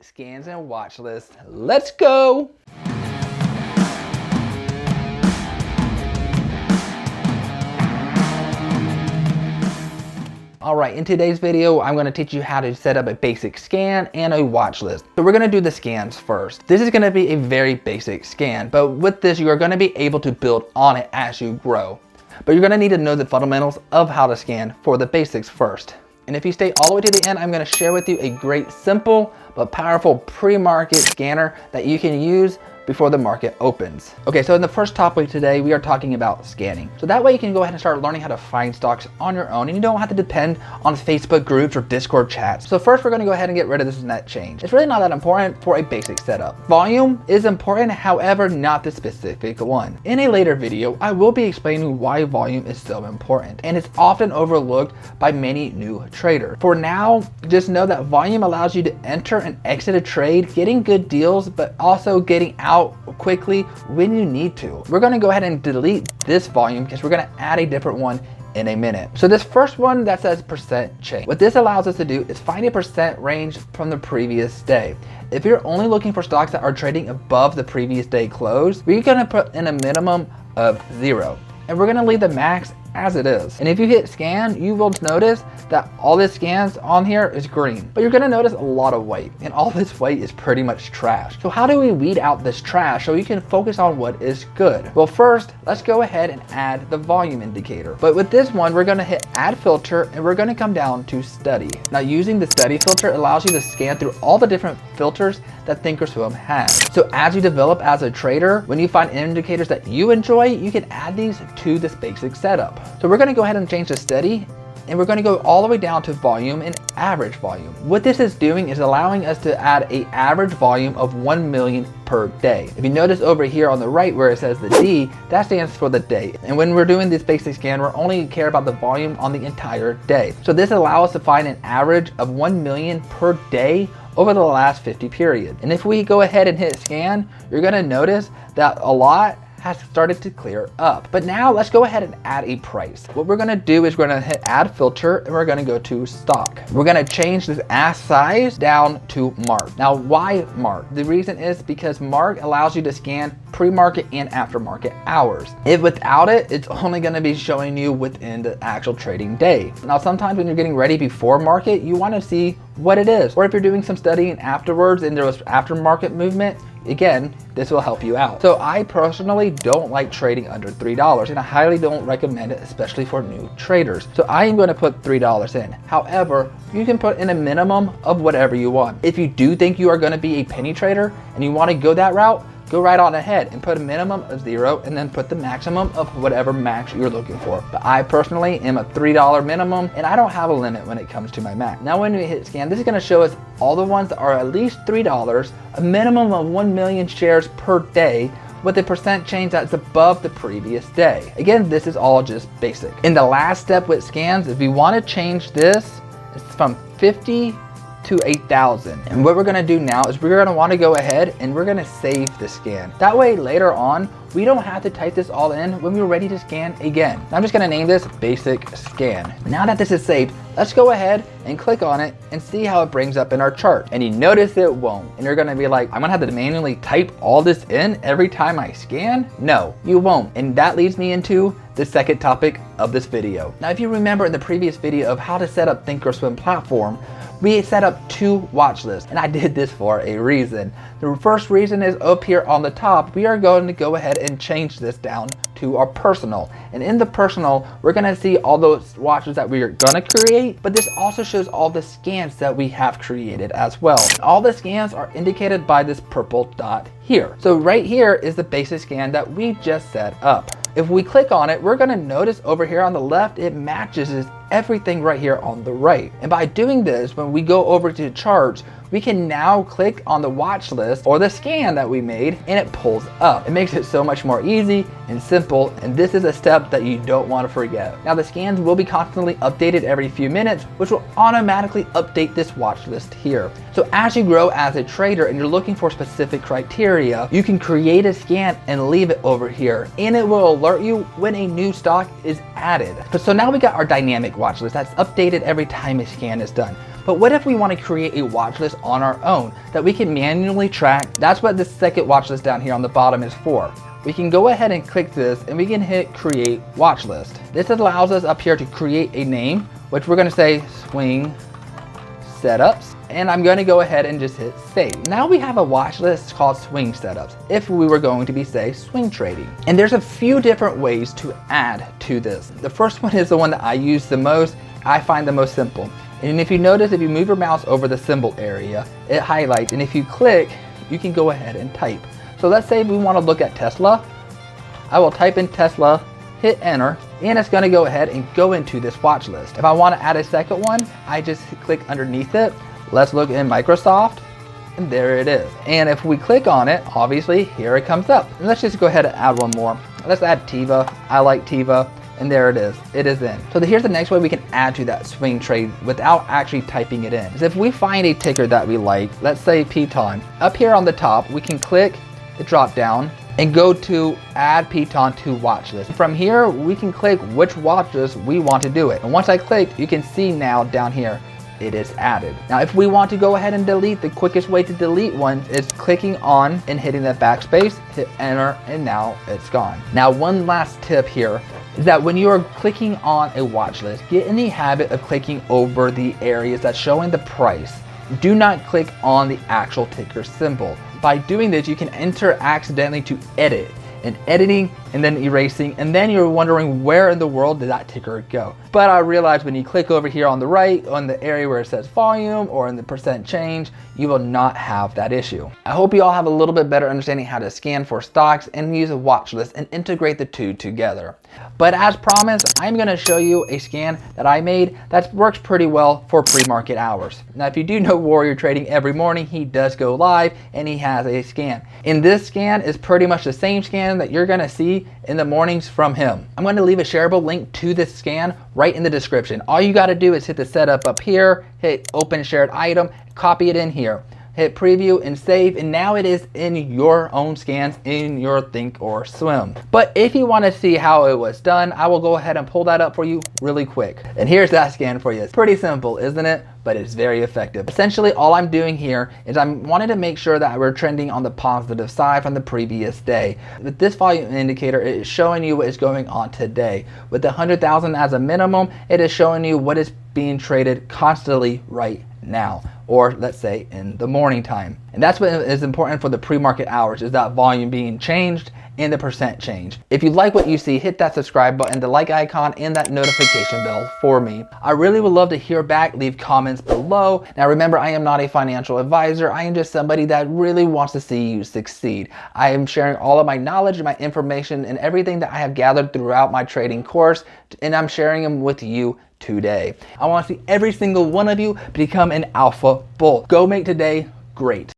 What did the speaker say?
scans and watch list. Let's go. Alright, in today's video, I'm going to teach you how to set up a basic scan and a watch list. So we're going to do the scans first. This is going to be a very basic scan, but with this, you are going to be able to build on it as you grow. But you're going to need to know the fundamentals of how to scan for the basics first. And if you stay all the way to the end, I'm going to share with you a great, simple, but powerful pre-market scanner that you can use before the market opens. Okay, so in the first topic today, we are talking about scanning. So that way you can go ahead and start learning how to find stocks on your own, and you don't have to depend on Facebook groups or Discord chats. So first, we're gonna go ahead and get rid of this net change. It's really not that important for a basic setup. Volume is important, however, not the specific one. In a later video, I will be explaining why volume is so important, and it's often overlooked by many new traders. For now, just know that volume allows you to enter and exit a trade, getting good deals, but also getting out quickly when you need to. We're going to go ahead and delete this volume because we're going to add a different one in a minute. So this first one that says percent change. What this allows us to do is find a percent range from the previous day. If you're only looking for stocks that are trading above the previous day close, we're going to put in a minimum of 0. And we're going to leave the max as it is. And if you hit scan, you will notice that all the scans on here is green, but you're gonna notice a lot of white, and all this white is pretty much trash. So how do we weed out this trash so you can focus on what is good? Well, first, let's go ahead and add the volume indicator. But with this one, we're gonna hit add filter, and we're gonna come down to study. Now, using the study filter allows you to scan through all the different filters that Thinkorswim has. So as you develop as a trader, when you find indicators that you enjoy, you can add these to this basic setup. So we're gonna go ahead and change the study, and we're going to go all the way down to volume and average volume. What this is doing is allowing us to add an average volume of 1 million per day. If you notice over here on the right where it says the D, that stands for the day. And when we're doing this basic scan, we're only care about the volume on the entire day. So this allows us to find an average of 1 million per day over the last 50 period. And if we go ahead and hit scan, you're going to notice that a lot has started to clear up. But now let's go ahead and add a price. What we're gonna do is we're gonna hit add filter, and we're gonna go to stock. We're gonna change this ask size down to mark. Now, why mark? The reason is because mark allows you to scan pre-market and aftermarket hours. If without it, it's only gonna be showing you within the actual trading day. Now, sometimes when you're getting ready before market, you wanna see what it is. Or if you're doing some studying afterwards and there was aftermarket movement, again, this will help you out. So I personally don't like trading under $3, and I highly don't recommend it, especially for new traders. So I am going to put $3 in. However, you can put in a minimum of whatever you want. If you do think you are going to be a penny trader and you want to go that route, go right on ahead and put a minimum of 0 and then put the maximum of whatever max you're looking for. But I personally am a $3 minimum, and I don't have a limit when it comes to my max. Now when we hit scan, this is going to show us all the ones that are at least $3, a minimum of 1 million shares per day, with a percent change that's above the previous day. Again, this is all just basic. In the last step with scans, if we want to change this, it's from 50 to 8,000. And what we're gonna do now is we're gonna wanna go ahead and we're gonna save the scan. That way later on, we don't have to type this all in when we're ready to scan again. I'm just gonna name this basic scan. Now that this is saved, let's go ahead and click on it and see how it brings up in our chart. And you notice it won't. And you're gonna be like, I'm gonna have to manually type all this in every time I scan? No, you won't. And that leads me into the second topic of this video. Now, if you remember in the previous video of how to set up Thinkorswim platform, we set up 2 watch lists, and I did this for a reason. The first reason is up here on the top. We are going to go ahead and change this down to our personal. And in the personal, we're gonna see all those watches that we are gonna create, but this also shows all the scans that we have created as well. All the scans are indicated by this purple dot here. So right here is the basic scan that we just set up. If we click on it, we're gonna notice over here on the left, it matches everything right here on the right. And by doing this, when we go over to charts, we can now click on the watch list or the scan that we made, and it pulls up. It makes it so much more easy and simple, and this is a step that you don't want to forget. Now, the scans will be constantly updated every few minutes, which will automatically update this watch list here. So as you grow as a trader and you're looking for specific criteria, you can create a scan and leave it over here, and it will alert you when a new stock is added. So now we got our dynamic watch list that's updated every time a scan is done. But what if we want to create a watch list on our own that we can manually track? That's what this second watch list down here on the bottom is for. We can go ahead and click this and we can hit create watch list. This allows us up here to create a name, which we're going to say swing setups. And I'm going to go ahead and just hit save. Now we have a watch list called swing setups if we were going to be, say, swing trading. And there's a few different ways to add to this. The first one is the one that I use the most. I find the most simple. And if you notice, if you move your mouse over the symbol area, it highlights. And if you click, you can go ahead and type. So let's say we want to look at Tesla. I will type in Tesla, hit enter, and it's going to go ahead and go into this watch list. If I want to add a second one, I just click underneath it. Let's look in Microsoft, and there it is. And if we click on it, obviously here it comes up. And let's just go ahead and add one more. Let's add Tiva. I like Tiva, and there it is. It is in. So here's the next way we can add to that swing trade without actually typing it in. Is if we find a ticker that we like, let's say Piton. Up here on the top, we can click the drop down and go to add Piton to watch list. From here, we can click which watch list we want to do it. And once I click, you can see now down here, it is added. Now, if we want to go ahead and delete, the quickest way to delete one is clicking on and hitting the backspace, hit enter, and now it's gone. Now, one last tip here is that when you are clicking on a watch list, get in the habit of clicking over the areas that's showing the price. Do not click on the actual ticker symbol. By doing this, you can enter accidentally to edit, and editing and then erasing, and then you're wondering where in the world did that ticker go. But I realized when you click over here on the right, on the area where it says volume or in the percent change, you will not have that issue. I hope you all have a little bit better understanding how to scan for stocks and use a watch list and integrate the two together. But as promised, I'm going to show you a scan that I made that works pretty well for pre-market hours. Now, if you do know Warrior Trading every morning, he does go live and he has a scan. And this scan is pretty much the same scan that you're going to see in the mornings from him. I'm going to leave a shareable link to this scan right in the description. All you got to do is hit the setup up here, hit open shared item, copy it in here, hit preview and save, and now it is in your own scans in your Think or Swim. But if you want to see how it was done, I will go ahead and pull that up for you really quick. And here's that scan for you. It's pretty simple, isn't it? But it's very effective. Essentially, all I'm doing here is I'm wanting to make sure that we're trending on the positive side from the previous day. With this volume indicator, it is showing you what is going on today. With the 100,000 as a minimum, it is showing you what is being traded constantly right now, or let's say in the morning time. And that's what is important for the pre-market hours, is that volume being changed and the percent change. If you like what you see, hit that subscribe button, the like icon, and that notification bell for me. I really would love to hear back. Leave comments below. Now remember, I am not a financial advisor. I am just somebody that really wants to see you succeed. I am sharing all of my knowledge, my information, and everything that I have gathered throughout my trading course, and I'm sharing them with you today. I want to see every single one of you become an alpha bull. Go make today great.